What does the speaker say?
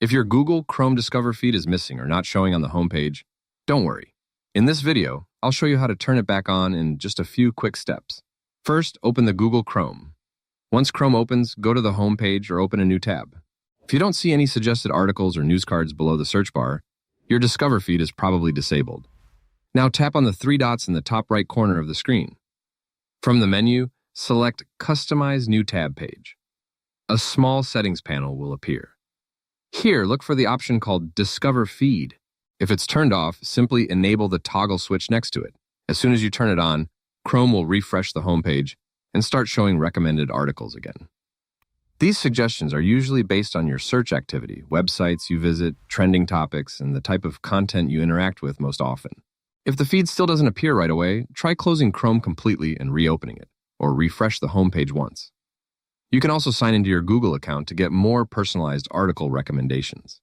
If your Google Chrome Discover feed is missing or not showing on the homepage, don't worry. In this video, I'll show you how to turn it back on in just a few quick steps. First, open the Google Chrome. Once Chrome opens, go to the homepage or open a new tab. If you don't see any suggested articles or news cards below the search bar, your Discover feed is probably disabled. Now tap on the three dots in the top right corner of the screen. From the menu, select Customize New Tab Page. A small settings panel will appear. Here, look for the option called Discover Feed. If it's turned off, simply enable the toggle switch next to it. As soon as you turn it on, Chrome will refresh the homepage and start showing recommended articles again. These suggestions are usually based on your search activity, websites you visit, trending topics, and the type of content you interact with most often. If the feed still doesn't appear right away, try closing Chrome completely and reopening it, or refresh the homepage once. You can also sign into your Google account to get more personalized article recommendations.